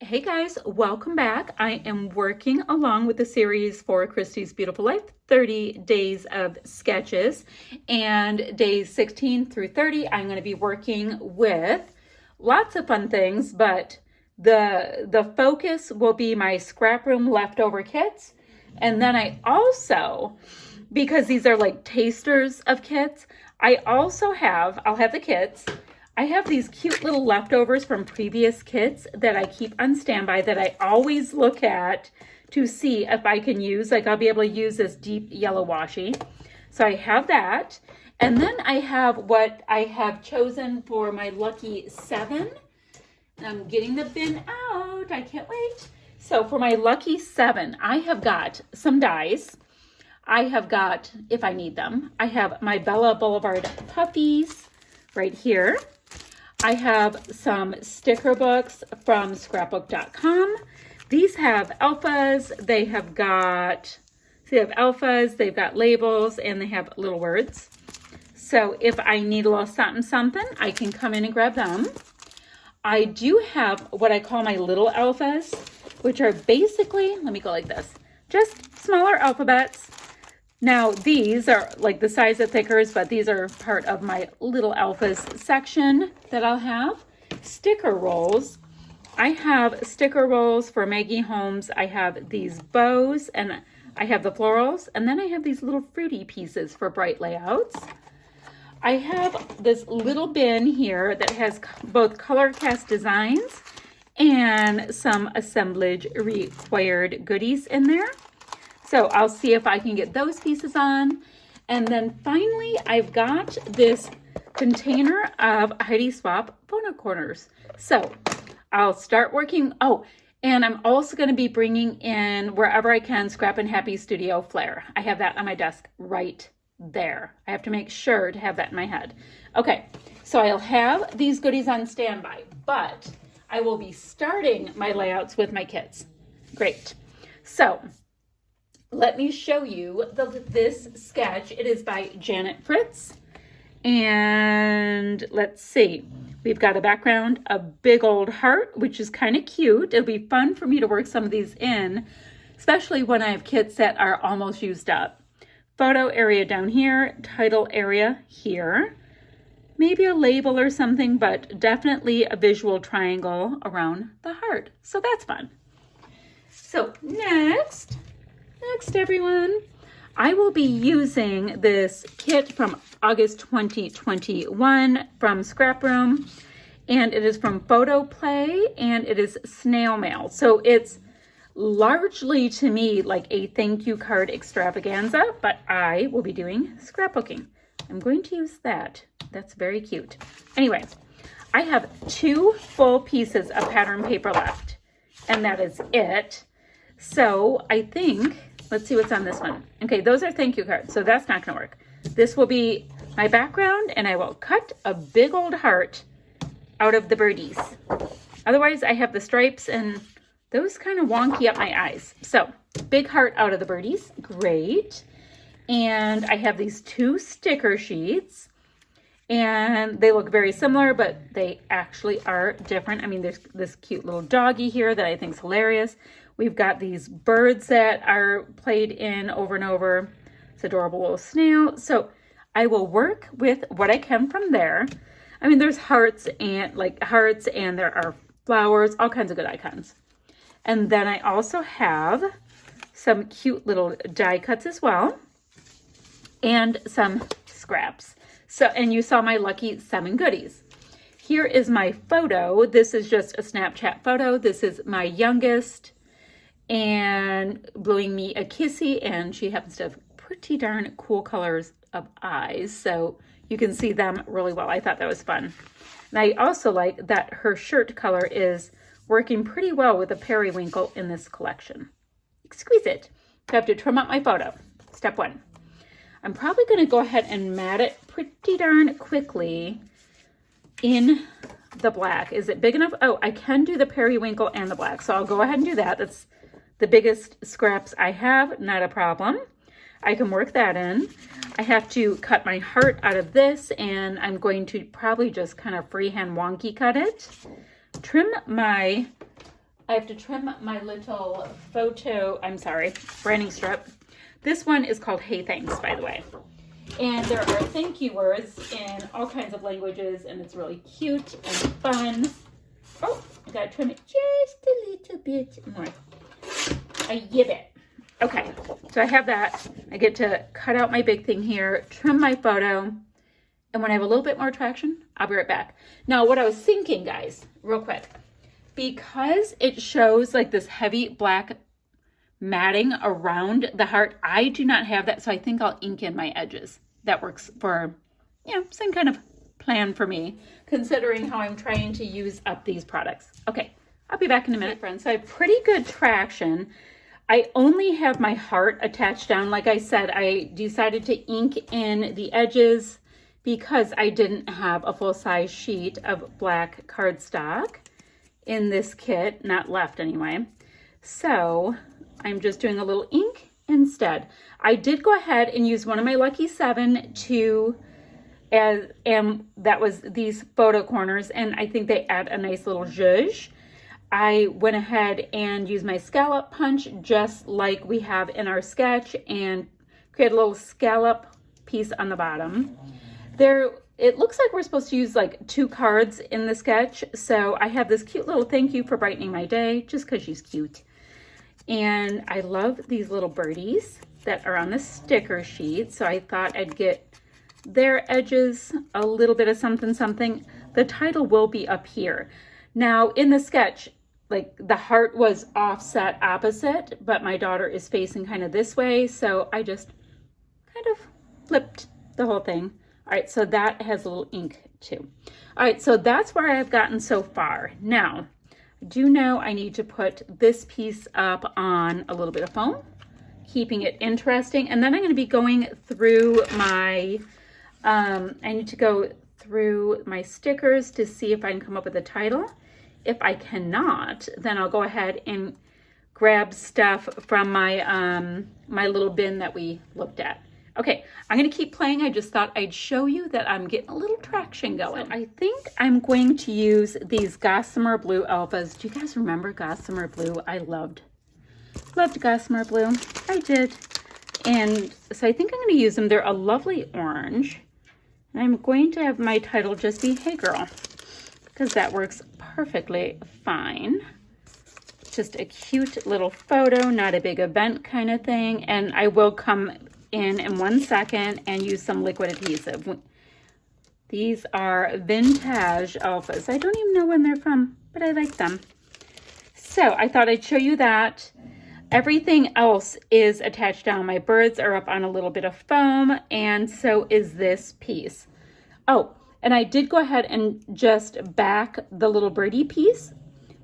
Hey guys, welcome back. I am working along with the series for Christy's Beautiful Life, 30 days of sketches, and days 16 through 30, I'm going to be working with lots of fun things, but the focus will be my ScrapRoom leftover kits. And then I also, because these are like tasters of kits, I'll have the kits. I have these cute little leftovers from previous kits that I keep on standby that I always look at to see if I can use, like I'll be able to use this deep yellow washi. So I have that. And then I have what I have chosen for my lucky 7. I'm getting the bin out. I can't wait. So for my lucky 7, I have got some dies. I have got, if I need them, I have my Bella Boulevard puppies right here. I have some sticker books from scrapbook.com. These have alphas. They have alphas, they've got labels, and they have little words. So if I need a little something, I can come in and grab them. I do have what I call my little alphas, which are basically, let me go like this, just smaller alphabets. Now, these are like the size of thickers, but these are part of my little alphas section that I'll have. Sticker rolls. I have sticker rolls for Maggie Holmes. I have these bows, and I have the florals, and then I have these little fruity pieces for bright layouts. I have this little bin here that has both color cast designs and some assemblage required goodies in there. So I'll see if I can get those pieces on. And then finally, I've got this container of Heidi Swap photo corners. So I'll start working. Oh, and I'm also going to be bringing in, wherever I can, Scrap and Happy Studio Flair. I have that on my desk right there. I have to make sure to have that in my head. Okay, so I'll have these goodies on standby, but I will be starting my layouts with my kits. Great. So let me show you this sketch. It is by Janet Fritz. And let's see. We've got a background, a big old heart, which is kind of cute. It'll be fun for me to work some of these in, especially when I have kits that are almost used up. Photo area down here, title area here. Maybe a label or something, but definitely a visual triangle around the heart. So that's fun. So next everyone, I will be using this kit from August 2021 from ScrapRoom, and it is from PhotoPlay, and it is snail mail. So it's largely, to me, like a thank you card extravaganza, but I will be doing scrapbooking. I'm going to use that. That's very cute. Anyway, I have 2 full pieces of pattern paper left, and that is it. So I think, let's see what's on this one. Okay, those are thank you cards, so that's not gonna work. This will be my background, and I will cut a big old heart out of the birdies. Otherwise, I have the stripes, and those kind of wonky up my eyes. So, big heart out of the birdies, great. And I have these 2 sticker sheets, and they look very similar, but they actually are different. I mean, there's this cute little doggy here that I think is hilarious. We've got these birds that are played in over and over. It's adorable little snail. So I will work with what I can from there. I mean, there's hearts, and there are flowers, all kinds of good icons. And then I also have some cute little die cuts as well, and some scraps. So, and you saw my lucky 7 goodies. Here is my photo. This is just a Snapchat photo. This is my youngest, and blowing me a kissy, and she happens to have pretty darn cool colors of eyes, so you can see them really well. I thought that was fun. And I also like that her shirt color is working pretty well with the periwinkle in this collection. Exquisite. So I have to trim up my photo. Step 1. I'm probably going to go ahead and mat it pretty darn quickly in the black. Is it big enough? Oh, I can do the periwinkle and the black, so I'll go ahead and do that. That's the biggest scraps I have, not a problem. I can work that in. I have to cut my heart out of this, and I'm going to probably just kind of freehand wonky cut it. Trim my I have to trim my little branding strip. This one is called Hey Thanks, by the way. And there are thank you words in all kinds of languages, and it's really cute and fun. Oh, I gotta trim it just a little bit more. A yibbit. Okay, so I have that. I get to cut out my big thing here, trim my photo, and when I have a little bit more traction, I'll be right back. Now, what I was thinking, guys, real quick, because it shows like this heavy black matting around the heart, I do not have that, so I think I'll ink in my edges. That works for, some kind of plan for me, considering how I'm trying to use up these products. Okay, I'll be back in a minute, friends. So I have pretty good traction. I only have my heart attached down. Like I said, I decided to ink in the edges because I didn't have a full-size sheet of black cardstock in this kit, not left anyway. So I'm just doing a little ink instead. I did go ahead and use one of my Lucky 7 and that was these photo corners, and I think they add a nice little zhuzh. I went ahead and used my scallop punch just like we have in our sketch and create a little scallop piece on the bottom. It looks like we're supposed to use like 2 cards in the sketch, so I have this cute little thank you for brightening my day, just because she's cute. And I love these little birdies that are on the sticker sheet, so I thought I'd get their edges a little bit of something something. The title will be up here. Now in the sketch, like the heart was offset opposite, but my daughter is facing kind of this way, so I just kind of flipped the whole thing. All right, so that has a little ink too. All right, so that's where I've gotten so far. Now, I do know I need to put this piece up on a little bit of foam, keeping it interesting. And then I'm going to be going through my, I need to go through my stickers to see if I can come up with a title. If I cannot, then I'll go ahead and grab stuff from my, my little bin that we looked at. Okay, I'm going to keep playing. I just thought I'd show you that I'm getting a little traction going. So I think I'm going to use these Gossamer Blue Alphas. Do you guys remember Gossamer Blue? I loved Gossamer Blue. I did. And so I think I'm going to use them. They're a lovely orange. And I'm going to have my title just be Hey Girl, because that works perfectly fine. Just a cute little photo, not a big event kind of thing. And I will come in 1 second and use some liquid adhesive. These are vintage alphas. I don't even know when they're from, but I like them. So I thought I'd show you that. Everything else is attached down. My birds are up on a little bit of foam, and so is this piece. Oh, and I did go ahead and just back the little birdie piece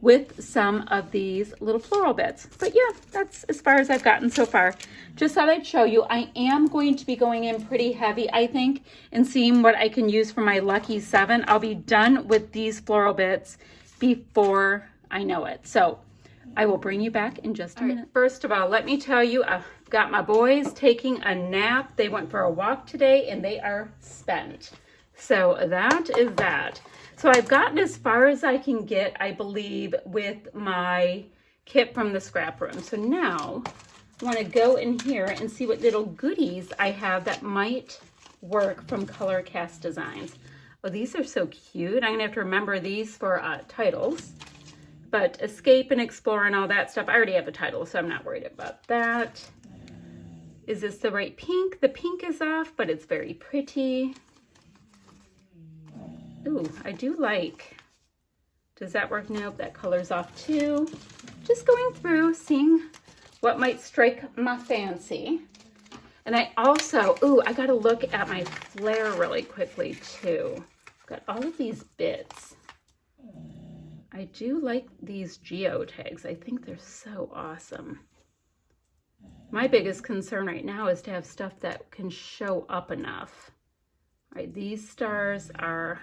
with some of these little floral bits. But yeah, that's as far as I've gotten so far. Just thought I'd show you. I am going to be going in pretty heavy, I think, and seeing what I can use for my Lucky 7. I'll be done with these floral bits before I know it. So I will bring you back in just a minute. First of all, let me tell you, I've got my boys taking a nap. They went for a walk today and they are spent. So that is that. So I've gotten as far as I can get, I believe, with my kit from the scrap room. So now I want to go in here and see what little goodies I have that might work from Color Cast Designs. Oh, these are so cute. I'm going to have to remember these for titles. But Escape and Explore and all that stuff, I already have a title, so I'm not worried about that. Is this the right pink? The pink is off, but it's very pretty. Ooh, I do like. Does that work? Nope, that color's off too. Just going through, seeing what might strike my fancy. And I also, ooh, I gotta look at my flare really quickly too. Got all of these bits. I do like these geo tags. I think they're so awesome. My biggest concern right now is to have stuff that can show up enough. All right, these stars are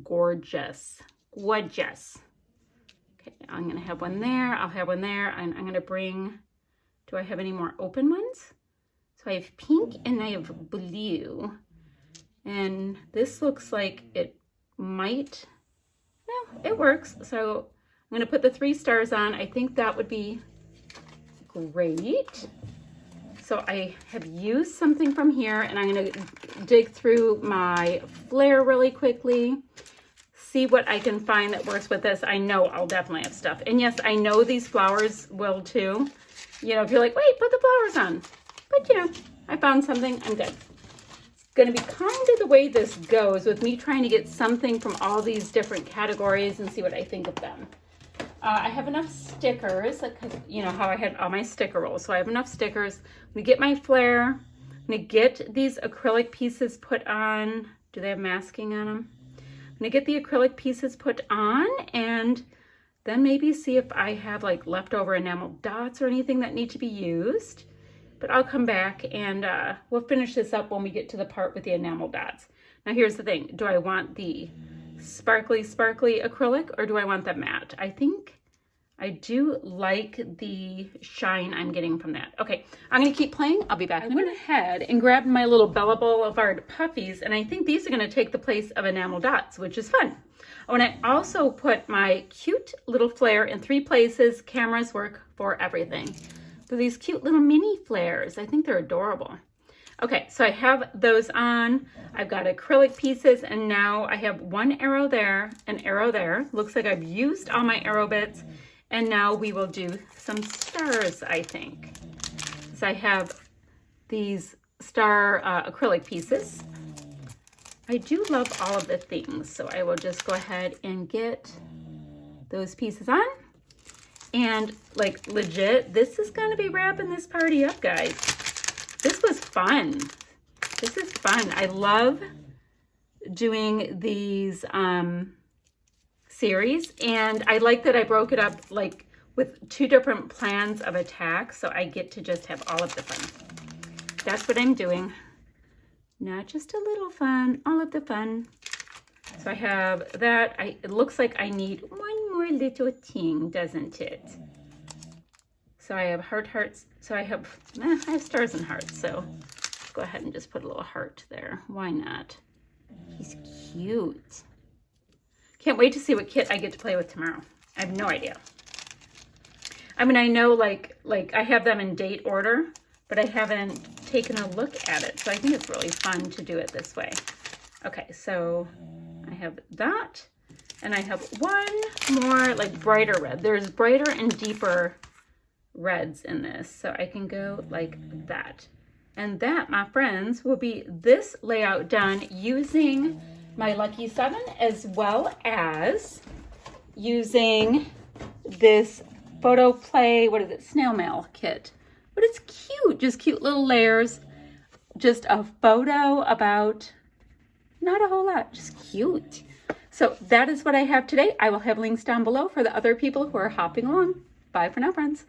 gorgeous, gorgeous. Okay, I'm gonna have one there, I'll have one there, and I'm gonna bring, do I have any more open ones? So I have pink and I have blue, and this looks like it might, no, it works. So I'm going to put the 3 stars on. I think that would be great. So I have used something from here, and I'm going to dig through my flare really quickly, see what I can find that works with this. I know I'll definitely have stuff. And yes, I know these flowers will too. You know, if you're like, wait, put the flowers on. But you know, I found something, I'm good. It's going to be kind of the way this goes with me trying to get something from all these different categories and see what I think of them. I have enough stickers, like, you know how I had all my sticker rolls. So I have enough stickers. I'm going to get my flare. I'm going to get these acrylic pieces put on. Do they have masking on them? I'm going to get the acrylic pieces put on and then maybe see if I have like leftover enamel dots or anything that need to be used. But I'll come back and we'll finish this up when we get to the part with the enamel dots. Now here's the thing. Do I want the sparkly acrylic or do I want the matte? I think I do like the shine I'm getting from that. Okay, I'm going to keep playing. I'll be back. I went ahead and grabbed my little Bella Boulevard puffies, and I think these are going to take the place of enamel dots, which is fun. Oh, and I also put my cute little flare in 3 places. Cameras work for everything. So these cute little mini flares, I think they're adorable. Okay, so I have those on. I've got acrylic pieces, and now I have 1 arrow there, an arrow there. Looks like I've used all my arrow bits. And now we will do some stars, I think. So I have these star acrylic pieces. I do love all of the things, so I will just go ahead and get those pieces on. And like legit, this is gonna be wrapping this party up, guys. This was fun. This is fun. I love doing these series, and I like that I broke it up like with 2 different plans of attack, so I get to just have all of the fun. That's what I'm doing. Not just a little fun, all of the fun. So I have that. It looks like I need 1 more little thing, doesn't it? So I have hearts. So I have stars and hearts, so let's go ahead and just put a little heart there. Why not? He's cute. Can't wait to see what kit I get to play with tomorrow. I have no idea. I mean, I know like I have them in date order, but I haven't taken a look at it. So I think it's really fun to do it this way. Okay, so I have that, and I have 1 more like brighter red. There's brighter and deeper reds in this, so I can go like that. And that, my friends, will be this layout done using my Lucky 7, as well as using this PhotoPlay, what is it, snail mail kit. But it's cute, just cute little layers, just a photo about not a whole lot, just cute. So that is what I have today. I will have links down below for the other people who are hopping along. Bye for now, friends.